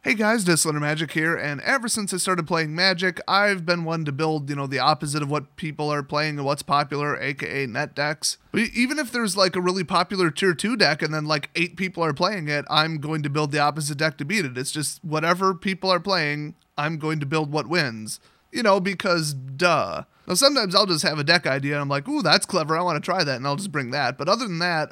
Hey guys, DesolatorMagic here, and ever since I started playing Magic, I've been one to build, the opposite of what people are playing and what's popular, aka net decks. Even if there's like a really popular tier 2 deck and then like 8 people are playing it, I'm going to build the opposite deck to beat it. It's just whatever people are playing, I'm going to build what wins. Because duh. Now sometimes I'll just have a deck idea and I'm like, ooh, that's clever, I want to try that, and I'll just bring that. But other than that,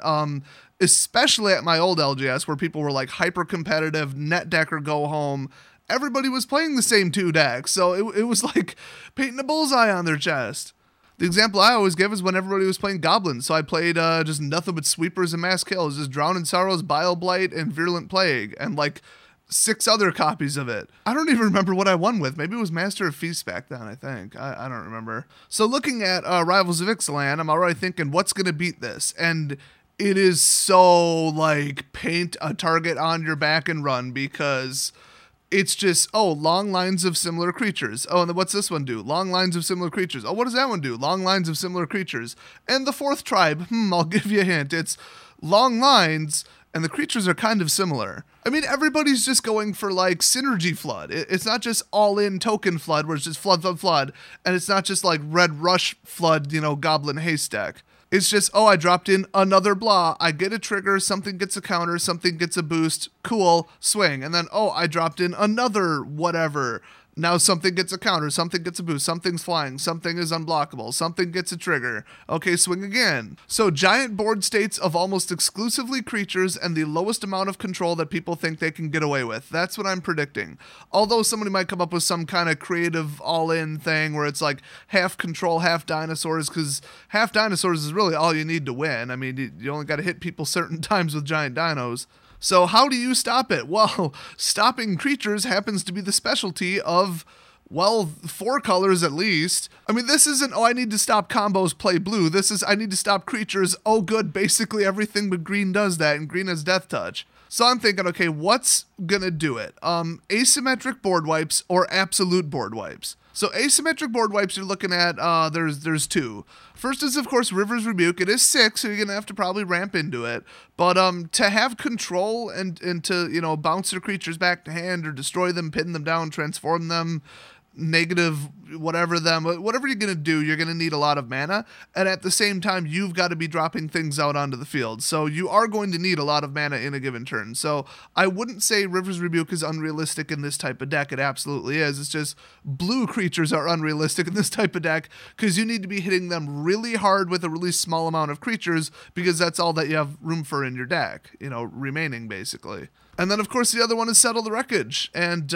especially at my old LGS where people were like hyper competitive, net deck or go home, everybody was playing the same 2 decks. So it was like painting a bullseye on their chest. The example I always give is when everybody was playing Goblins. So I played just nothing but Sweepers and Mass Kills, just Drowning Sorrows, Bile Blight, and Virulent Plague, and like 6 other copies of it. I don't even remember what I won with. Maybe it was Master of Feast back then, I think. I don't remember. So looking at Rivals of Ixalan, I'm already thinking, what's going to beat this? And it is so like paint a target on your back and run, because it's just, long lines of similar creatures. Oh, and then what's this one do? Long lines of similar creatures. Oh, what does that one do? Long lines of similar creatures. And the 4th tribe, I'll give you a hint. It's long lines, and the creatures are kind of similar. I mean, everybody's just going for like synergy flood. It's not just all-in token flood where it's just flood, flood, flood. And it's not just like red rush flood, goblin haste deck. It's just, I dropped in another blah. I get a trigger, something gets a counter, something gets a boost. Cool, swing. And then, I dropped in another whatever. Now something gets a counter, something gets a boost, something's flying, something is unblockable, something gets a trigger. Okay, swing again. So giant board states of almost exclusively creatures and the lowest amount of control that people think they can get away with. That's what I'm predicting. Although somebody might come up with some kind of creative all-in thing where it's like half control, half dinosaurs, because half dinosaurs is really all you need to win. I mean, you only got to hit people certain times with giant dinos. So how do you stop it? Well, stopping creatures happens to be the specialty of, 4 colors at least. I mean, this isn't, I need to stop combos, play blue. This is, I need to stop creatures. Oh, good, basically everything but green does that, and green has Death Touch. So I'm thinking, okay, what's gonna do it? Asymmetric board wipes or absolute board wipes? So asymmetric board wipes you're looking at, there's 2. First is, of course, River's Rebuke. It is 6, so you're going to have to probably ramp into it. But to have control and to, bounce their creatures back to hand or destroy them, pin them down, transform them, negative whatever you're going to do, you're going to need a lot of mana, and at the same time you've got to be dropping things out onto the field, so you are going to need a lot of mana in a given turn. So I wouldn't say River's Rebuke is unrealistic in this type of deck. It absolutely is. It's just blue creatures are unrealistic in this type of deck because you need to be hitting them really hard with a really small amount of creatures, because that's all that you have room for in your deck, remaining basically. And then, of course, the other one is Settle the Wreckage. And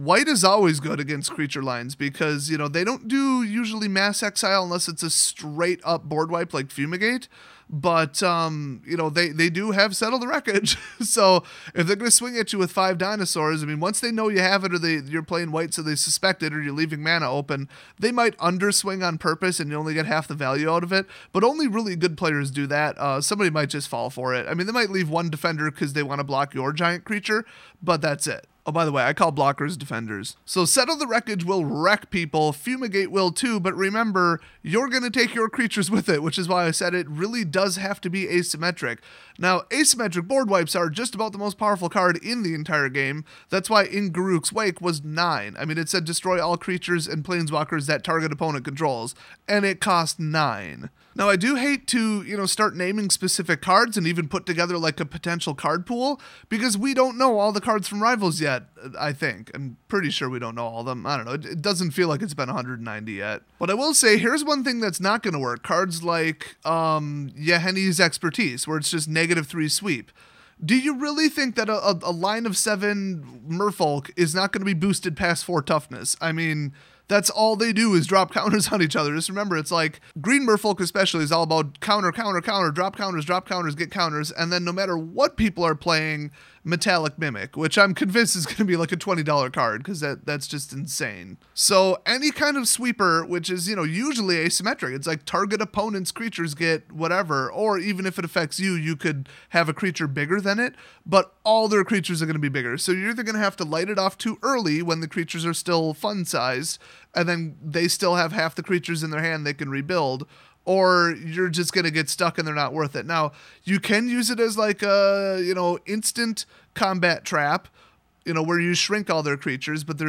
white is always good against creature lines because, they don't do usually mass exile unless it's a straight-up board wipe like Fumigate. But, they do have Settle the Wreckage. So if they're going to swing at you with 5 dinosaurs, I mean, once they know you have it or you're playing white so they suspect it or you're leaving mana open, they might underswing on purpose and you only get half the value out of it. But only really good players do that. Somebody might just fall for it. I mean, they might leave 1 defender because they want to block your giant creature, but that's it. Oh, by the way, I call blockers defenders. So Settle the Wreckage will wreck people, Fumigate will too, but remember, you're going to take your creatures with it, which is why I said it really does have to be asymmetric. Now, asymmetric board wipes are just about the most powerful card in the entire game. That's why in Garruk's Wake was 9. I mean, it said destroy all creatures and planeswalkers that target opponent controls, and it cost 9. Now, I do hate to, start naming specific cards and even put together like a potential card pool, because we don't know all the cards from Rivals yet, I think. I'm pretty sure we don't know all of them. I don't know. It doesn't feel like it's been 190 yet. But I will say, here's one thing that's not going to work. Cards like Yahenni's Expertise, where it's just -3 sweep. Do you really think that a line of 7 Merfolk is not going to be boosted past 4 toughness? I mean, that's all they do is drop counters on each other. Just remember, it's like green Merfolk especially is all about counter, counter, counter, drop counters, get counters, and then no matter what people are playing, Metallic Mimic, which I'm convinced is going to be like a $20 card because that's just insane. So any kind of sweeper, which is, usually asymmetric, it's like target opponent's creatures get whatever, or even if it affects you, you could have a creature bigger than it, but all their creatures are going to be bigger. So you're either going to have to light it off too early when the creatures are still fun sized, and then they still have half the creatures in their hand they can rebuild, or you're just going to get stuck and they're not worth it. Now, you can use it as like a, instant combat trap, where you shrink all their creatures, but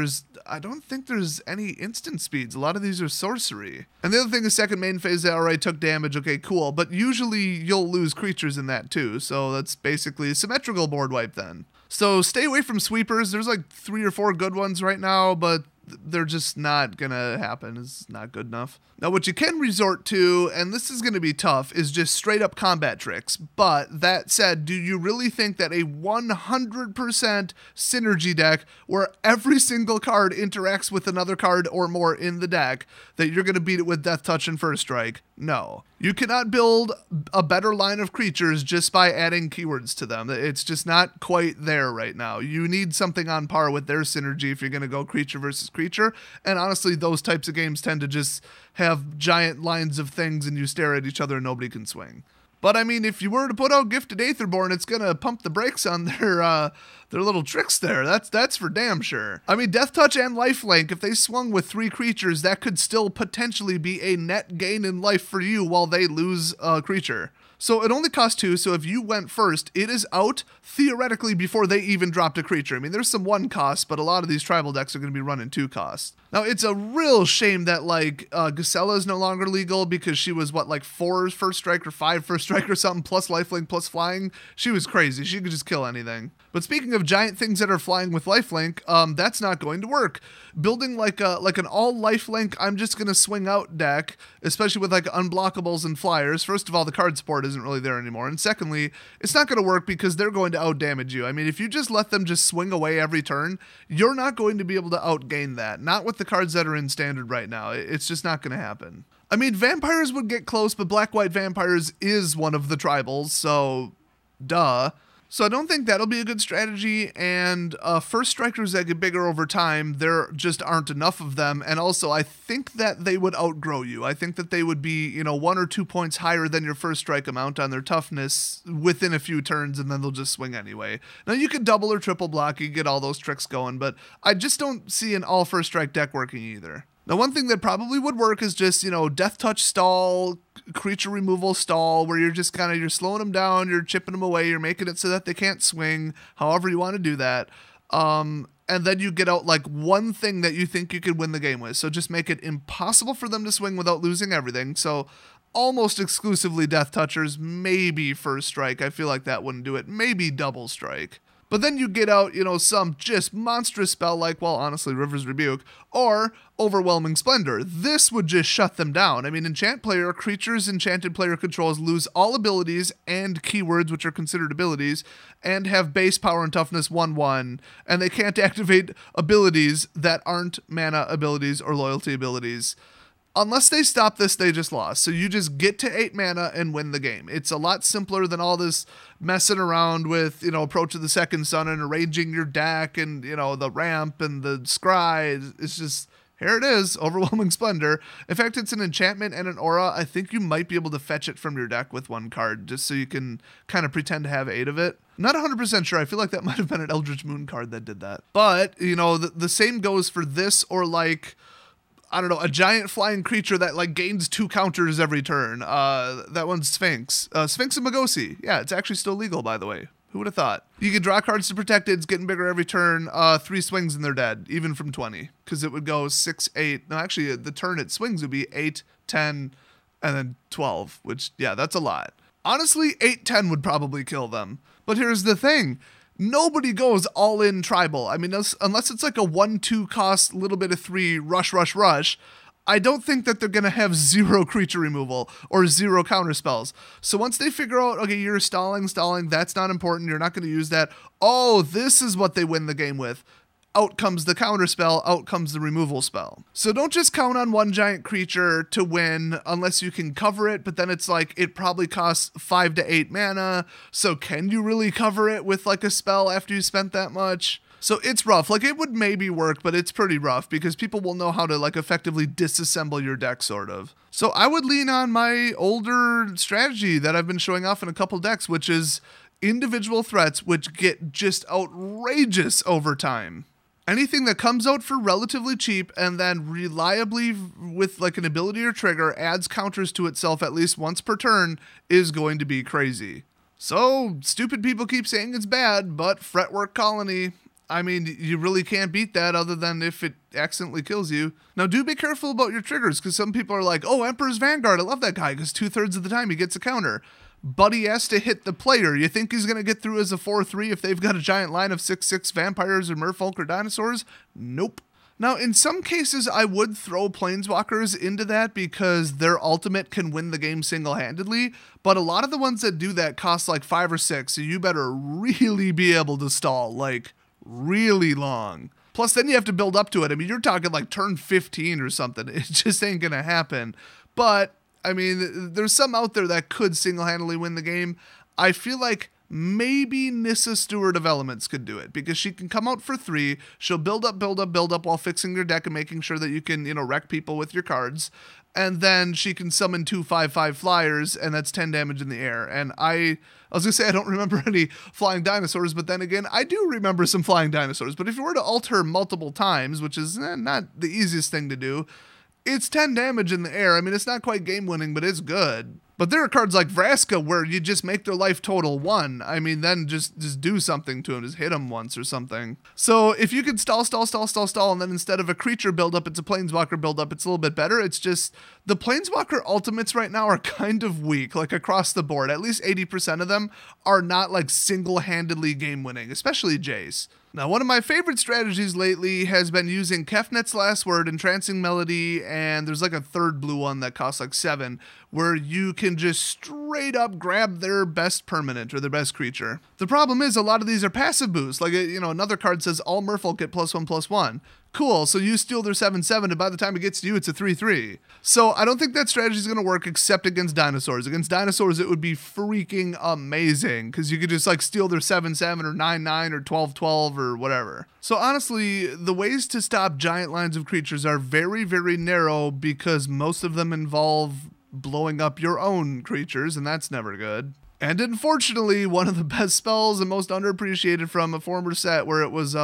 I don't think there's any instant speeds. A lot of these are sorcery. And the other thing is second main phase, they already took damage, okay, cool. But usually you'll lose creatures in that too, so that's basically a symmetrical board wipe then. So stay away from sweepers. There's like 3 or 4 good ones right now, but they're just not gonna happen. It's not good enough. Now what you can resort to, and this is gonna be tough, is just straight up combat tricks. But that said, do you really think that a 100% synergy deck where every single card interacts with another card or more in the deck, that you're gonna beat it with Death Touch and First Strike? No. You cannot build a better line of creatures just by adding keywords to them. It's just not quite there right now. You need something on par with their synergy if you're going to go creature versus creature. And honestly, those types of games tend to just have giant lines of things and you stare at each other and nobody can swing. But I mean, if you were to put out Gifted Aetherborn, it's going to pump the brakes on their little tricks there. That's for damn sure. I mean, Death Touch and Lifelink, if they swung with 3 creatures, that could still potentially be a net gain in life for you while they lose a creature. So it only costs 2, so if you went first, it is out theoretically before they even dropped a creature. I mean, there's some 1 cost, but a lot of these tribal decks are going to be running 2 costs. Now, it's a real shame that, like, Gisela is no longer legal because she was, what, like 4 First Strike or 5 First Strike or something, plus Lifelink, plus flying. She was crazy. She could just kill anything. But speaking of giant things that are flying with Lifelink, that's not going to work. Building like an all Lifelink, I'm just going to swing out deck, especially with like unblockables and flyers. First of all, the card support isn't really there anymore. And secondly, it's not going to work because they're going to outdamage you. I mean, if you just let them just swing away every turn, you're not going to be able to outgain that. Not with the cards that are in standard right now. It's just not going to happen. I mean, vampires would get close, but black-white vampires is one of the tribals, so duh. So I don't think that'll be a good strategy, and first strikers that get bigger over time, there just aren't enough of them, and also I think that they would outgrow you. I think that they would be, 1 or 2 points higher than your first strike amount on their toughness within a few turns, and then they'll just swing anyway. Now you could double or triple block, you get all those tricks going, but I just don't see an all first strike deck working either. Now, one thing that probably would work is just, Death Touch stall, creature removal stall, where you're just you're slowing them down, you're chipping them away, you're making it so that they can't swing, however you want to do that. And then you get out like one thing that you think you could win the game with. So just make it impossible for them to swing without losing everything. So almost exclusively Death Touchers, maybe First Strike. I feel like that wouldn't do it. Maybe Double Strike. But then you get out, some just monstrous spell like, well, honestly, River's Rebuke, or Overwhelming Splendor. This would just shut them down. I mean, enchant player, creatures enchanted player controls lose all abilities and keywords, which are considered abilities, and have base power and toughness 1/1, and they can't activate abilities that aren't mana abilities or loyalty abilities. Unless they stop this, they just lost. So you just get to 8 mana and win the game. It's a lot simpler than all this messing around with, Approach of the Second Sun and arranging your deck and, the ramp and the scry. It's just, here it is, Overwhelming Splendor. In fact, it's an enchantment and an aura. I think you might be able to fetch it from your deck with 1 card just so you can kind of pretend to have 8 of it. Not 100% sure. I feel like that might have been an Eldritch Moon card that did that. But, the same goes for this or like, I don't know, a giant flying creature that like gains 2 counters every turn. That one's Sphinx. Sphinx and Magosi. Yeah, it's actually still legal, by the way. Who would have thought? You could draw cards to protect it. It's getting bigger every turn. 3 swings and they're dead, even from 20. Because it would go 6, 8. No, actually, the turn it swings would be 8, 10, and then 12. Which, yeah, that's a lot. Honestly, 8, 10 would probably kill them. But here's the thing. Nobody goes all in tribal. I mean, unless it's like a 1/2 cost, little bit of 3, rush. I don't think that they're going to have 0 creature removal or 0 counter spells. So once they figure out, okay, you're stalling, that's not important. You're not going to use that. Oh, this is what they win the game with. Out comes the counter spell, out comes the removal spell. So don't just count on 1 giant creature to win unless you can cover it, but then it's like it probably costs 5 to 8 mana. So can you really cover it with like a spell after you spent that much? So it's rough. Like it would maybe work, but it's pretty rough because people will know how to like effectively disassemble your deck sort of. So I would lean on my older strategy that I've been showing off in a couple decks, which is individual threats, which get just outrageous over time. Anything that comes out for relatively cheap and then reliably with like an ability or trigger adds counters to itself at least once per turn is going to be crazy. So stupid people keep saying it's bad, but Fretwork Colony, I mean, you really can't beat that other than if it accidentally kills you. Now, do be careful about your triggers, because some people are like, oh, Emperor's Vanguard, I love that guy, because 2/3 of the time he gets a counter. But he has to hit the player. You think he's going to get through as a 4/3 if they've got a giant line of 6/6 vampires or merfolk or dinosaurs? Nope. Now, in some cases, I would throw Planeswalkers into that because their ultimate can win the game single-handedly, but a lot of the ones that do that cost like 5 or 6, so you better really be able to stall, like, really long. Plus, then you have to build up to it. I mean, you're talking like turn 15 or something. It just ain't gonna happen. But, I mean, there's some out there that could single-handedly win the game. I feel like maybe Nissa Stewart of Elements could do it, because she can come out for 3, she'll build up while fixing your deck and making sure that you can, wreck people with your cards, and then she can summon 2 5/5 flyers, and that's 10 damage in the air. And I was gonna say I don't remember any flying dinosaurs, but then again, I do remember some flying dinosaurs. But if you were to ult her multiple times, which is not the easiest thing to do, it's 10 damage in the air. I mean, it's not quite game winning, but it's good. But there are cards like Vraska where you just make their life total 1. I mean, then just do something to them. Just hit them once or something. So if you could stall, and then instead of a creature buildup, it's a Planeswalker buildup, it's a little bit better. It's just the Planeswalker ultimates right now are kind of weak, like across the board. At least 80% of them are not like single-handedly game winning, especially Jace. Now, one of my favorite strategies lately has been using Kefnet's Last Word, Entrancing Melody, and there's like a third blue one that costs like 7, where you can just straight up grab their best permanent or their best creature. The problem is a lot of these are passive boosts. Like, another card says all merfolk get +1/+1. Cool, so you steal their 7/7, and by the time it gets to you, it's a 3/3. So I don't think that strategy is going to work except against dinosaurs. Against dinosaurs, it would be freaking amazing, because you could just like steal their 7/7 or 9/9 or 12/12 or whatever. So honestly, the ways to stop giant lines of creatures are very, very narrow, because most of them involve blowing up your own creatures, and that's never good. And unfortunately, one of the best spells and most underappreciated from a former set where it was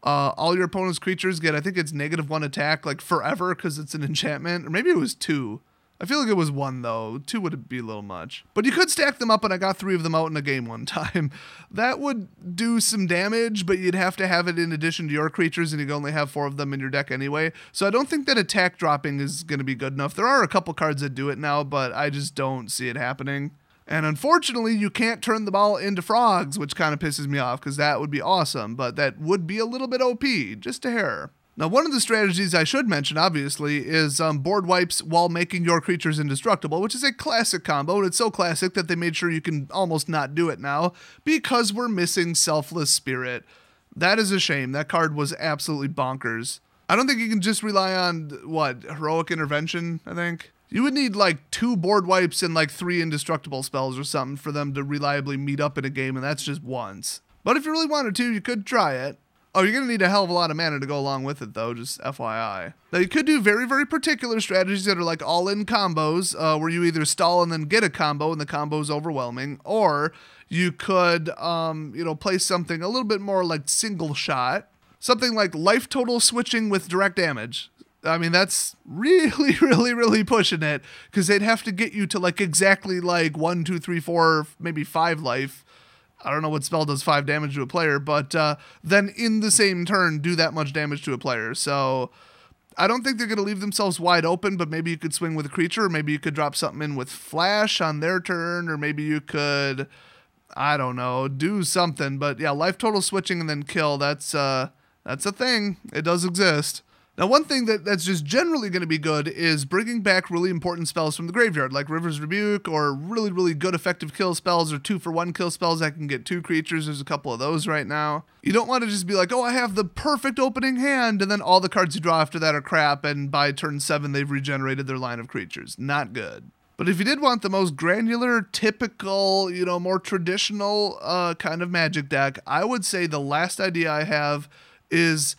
all your opponent's creatures get, I think it's -1 attack, like forever, because it's an enchantment. Or maybe it was 2. I feel like it was 1, though. 2 would be a little much. But you could stack them up, and I got 3 of them out in a game one time. That would do some damage, but you'd have to have it in addition to your creatures, and you'd only have 4 of them in your deck anyway. So I don't think that attack dropping is going to be good enough. There are a couple cards that do it now, but I just don't see it happening. And unfortunately, you can't turn the ball into frogs, which kind of pisses me off, because that would be awesome, but that would be a little bit OP, just a hair. Now, one of the strategies I should mention, obviously, is board wipes while making your creatures indestructible, which is a classic combo, and it's so classic that they made sure you can almost not do it now, because we're missing Selfless Spirit. That is a shame. That card was absolutely bonkers. I don't think you can just rely on, Heroic Intervention, I think? You would need like 2 board wipes and like 3 indestructible spells or something for them to reliably meet up in a game, and that's just once. But if you really wanted to, you could try it. Oh, you're going to need a hell of a lot of mana to go along with it, though, just FYI. Now, you could do very, very particular strategies that are like all-in combos, where you either stall and then get a combo, and the combo is overwhelming, or you could, play something a little bit more like single shot, something like life total switching with direct damage. I mean, that's really, really, really pushing it, because they'd have to get you to like exactly like 1, 2, 3, 4, maybe 5 life. I don't know what spell does 5 damage to a player, but then in the same turn do that much damage to a player. So I don't think they're going to leave themselves wide open, but maybe you could swing with a creature, or maybe you could drop something in with flash on their turn, or maybe you could, I don't know, do something. But yeah, life total switching and then kill, that's a thing. It does exist. Now, one thing that's just generally going to be good is bringing back really important spells from the graveyard, like River's Rebuke, or really, really good effective kill spells, or 2-for-1 kill spells that can get 2 creatures. There's a couple of those right now. You don't want to just be like, oh, I have the perfect opening hand, and then all the cards you draw after that are crap, and by turn 7, they've regenerated their line of creatures. Not good. But if you did want the most granular, typical, more traditional kind of Magic deck, I would say the last idea I have is,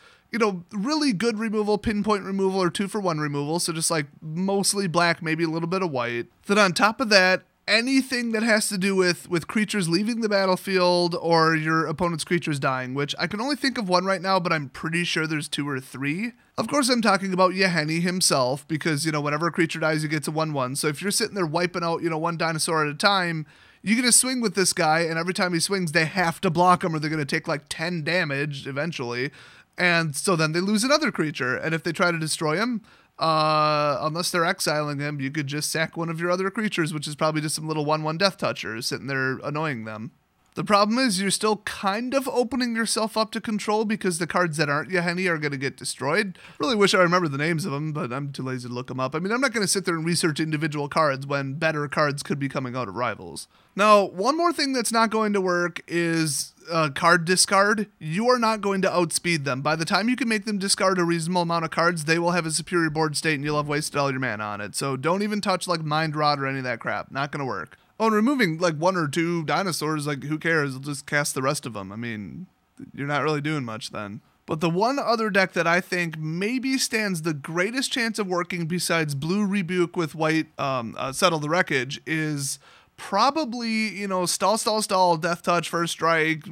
really good removal, pinpoint removal, or 2-for-1 removal. So just like mostly black, maybe a little bit of white. Then on top of that, anything that has to do with creatures leaving the battlefield or your opponent's creatures dying, which I can only think of 1 right now, but I'm pretty sure there's 2 or 3. Of course, I'm talking about Yahenni himself, because, whenever a creature dies, he gets a 1/1. So if you're sitting there wiping out, 1 dinosaur at a time, you get a swing with this guy, and every time he swings, they have to block him or they're going to take like 10 damage eventually. And so then they lose another creature. And if they try to destroy him, unless they're exiling him, you could just sack one of your other creatures, which is probably just some little 1/1 death touchers sitting there annoying them. The problem is you're still kind of opening yourself up to control because the cards that aren't Yahenni are going to get destroyed. Really wish I remember the names of them, but I'm too lazy to look them up. I mean, I'm not going to sit there and research individual cards when better cards could be coming out of Rivals. Now, one more thing that's not going to work is card discard. You are not going to outspeed them. By the time you can make them discard a reasonable amount of cards, they will have a superior board state and you'll have wasted all your mana on it. So don't even touch like Mind Rot or any of that crap. Not going to work. Oh, and removing like 1 or 2 dinosaurs, like who cares? They'll just cast the rest of them. I mean, you're not really doing much then. But the one other deck that I think maybe stands the greatest chance of working besides blue Rebuke with white Settle the Wreckage is probably, stall, Death Touch, First Strike,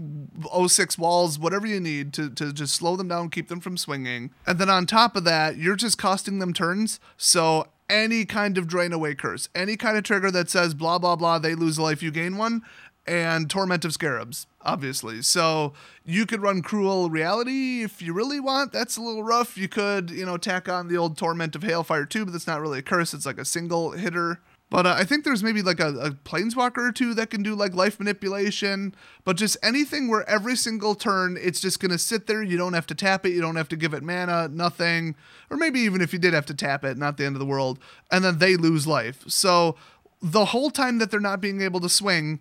06 walls, whatever you need to just slow them down, keep them from swinging. And then on top of that, you're just costing them turns. So any kind of Drain Away Curse, any kind of trigger that says blah, blah, blah, they lose a life, you gain one, and Torment of Scarabs, obviously. So you could run Cruel Reality if you really want. That's a little rough. You could, tack on the old Torment of Hailfire too, but that's not really a curse. It's like a single hitter. But I think there's maybe like a Planeswalker or two that can do like life manipulation, but just anything where every single turn it's just going to sit there. You don't have to tap it. You don't have to give it mana, nothing. Or maybe even if you did have to tap it, not the end of the world. And then they lose life. So the whole time that they're not being able to swing,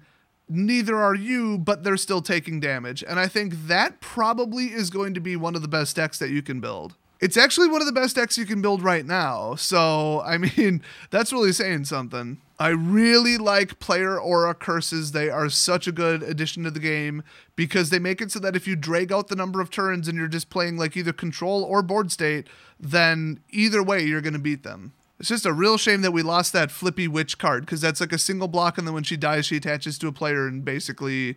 neither are you, but they're still taking damage. And I think that probably is going to be one of the best decks that you can build. It's actually one of the best decks you can build right now. So, I mean, that's really saying something. I really like player aura curses. They are such a good addition to the game because they make it so that if you drag out the number of turns and you're just playing like either control or board state, then either way you're going to beat them. It's just a real shame that we lost that Flippy Witch card because that's like a single block and then when she dies, she attaches to a player and basically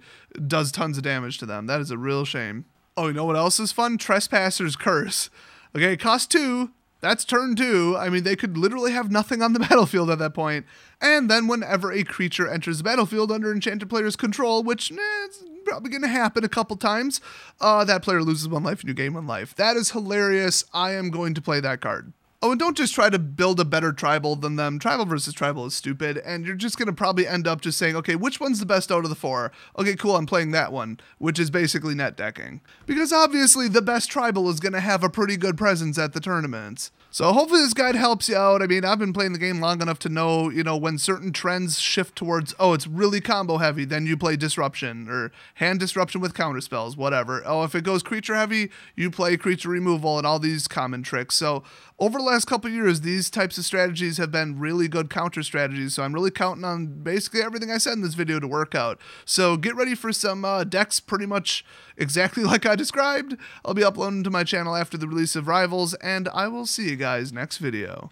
does tons of damage to them. That is a real shame. Oh, you know what else is fun? Trespasser's Curse. Okay, cost 2, that's turn 2. I mean, they could literally have nothing on the battlefield at that point. And then whenever a creature enters the battlefield under enchanted player's control, which it's probably going to happen a couple times, that player loses 1 life and you gain 1 life. That is hilarious. I am going to play that card. Oh, and don't just try to build a better tribal than them. Tribal versus tribal is stupid, and you're just going to probably end up just saying, okay, which one's the best out of the 4? Okay, cool, I'm playing that one, which is basically net decking. Because obviously the best tribal is going to have a pretty good presence at the tournaments. So hopefully this guide helps you out. I mean, I've been playing the game long enough to know, when certain trends shift towards, oh, it's really combo heavy, then you play Disruption, or hand Disruption with counterspells, whatever. Oh, if it goes creature heavy, you play creature removal and all these common tricks. So over the last couple of years, these types of strategies have been really good counter strategies, so I'm really counting on basically everything I said in this video to work out. So get ready for some decks pretty much exactly like I described. I'll be uploading to my channel after the release of Rivals, and I will see you guys next video.